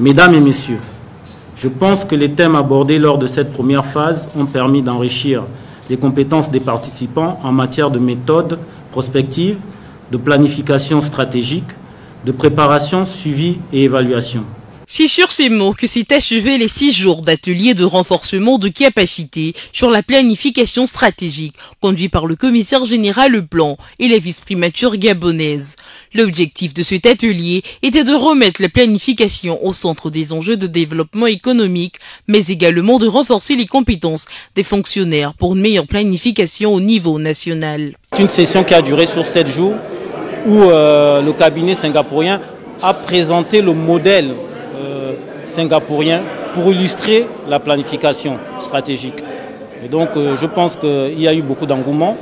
Mesdames et messieurs, je pense que les thèmes abordés lors de cette première phase ont permis d'enrichir les compétences des participants en matière de méthode prospective, de planification stratégique, de préparation, suivi et évaluation. C'est sur ces mots que s'est achevé les 6 jours d'atelier de renforcement de capacité sur la planification stratégique, conduit par le commissaire général Le Plan et la vice-primature gabonaise. L'objectif de cet atelier était de remettre la planification au centre des enjeux de développement économique, mais également de renforcer les compétences des fonctionnaires pour une meilleure planification au niveau national. C'est une session qui a duré sur 7 jours où le cabinet singapourien a présenté le modèle singapourien pour illustrer la planification stratégique. Et donc je pense qu'il y a eu beaucoup d'engouement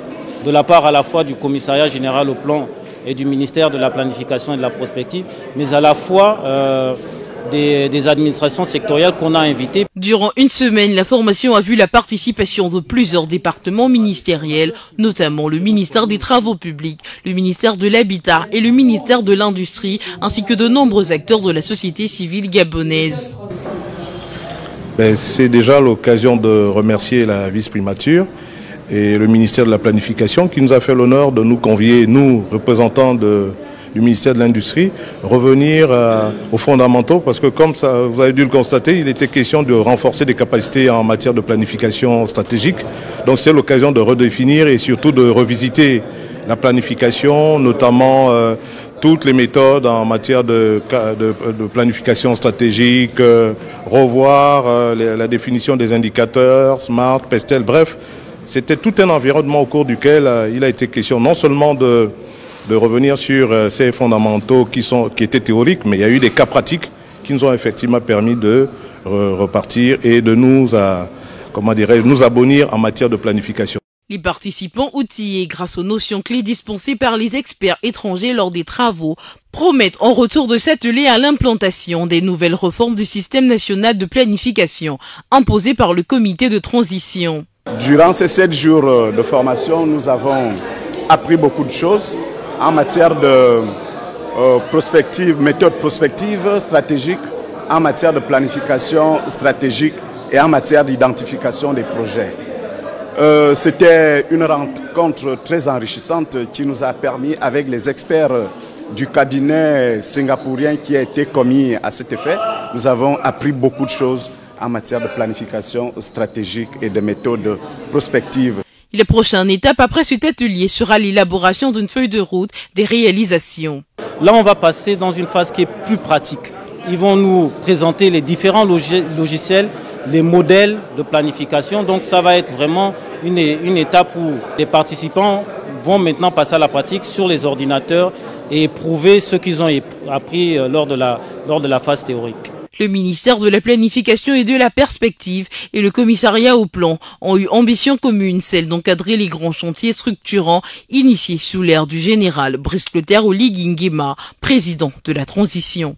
de la part à la fois du commissariat général au plan et du ministère de la planification et de la prospective, mais à la fois des administrations sectorielles qu'on a invitées. Durant une semaine, la formation a vu la participation de plusieurs départements ministériels, notamment le ministère des Travaux publics, le ministère de l'Habitat et le ministère de l'Industrie, ainsi que de nombreux acteurs de la société civile gabonaise. C'est déjà l'occasion de remercier la vice-primature et le ministère de la Planification qui nous a fait l'honneur de nous convier, nous, représentants du ministère de l'Industrie, revenir aux fondamentaux parce que comme ça, vous avez dû le constater, il était question de renforcer des capacités en matière de planification stratégique. Donc c'est l'occasion de redéfinir et surtout de revisiter la planification, notamment toutes les méthodes en matière de planification stratégique, revoir la définition des indicateurs, SMART, PESTEL, bref, c'était tout un environnement au cours duquel il a été question non seulement de revenir sur ces fondamentaux qui étaient théoriques, mais il y a eu des cas pratiques qui nous ont effectivement permis de repartir et de nous abonner en matière de planification. Les participants outillés grâce aux notions clés dispensées par les experts étrangers lors des travaux promettent en retour de cet atelier à l'implantation des nouvelles réformes du système national de planification imposées par le comité de transition. Durant ces 7 jours de formation, nous avons appris beaucoup de choses en matière de méthode prospective stratégique, en matière de planification stratégique et en matière d'identification des projets. C'était une rencontre très enrichissante qui nous a permis, avec les experts du cabinet singapourien qui a été commis à cet effet, nous avons appris beaucoup de choses en matière de planification stratégique et de méthode prospective. La prochaine étape après cet atelier sera l'élaboration d'une feuille de route des réalisations. Là, on va passer dans une phase qui est plus pratique. Ils vont nous présenter les différents logiciels, les modèles de planification. Donc ça va être vraiment une étape où les participants vont maintenant passer à la pratique sur les ordinateurs et éprouver ce qu'ils ont appris lors de la phase théorique. Le ministère de la Planification et de la Perspective et le commissariat au plan ont eu ambition commune, celle d'encadrer les grands chantiers structurants initiés sous l'ère du général Brice Clotaire Oligui Nguema, président de la transition.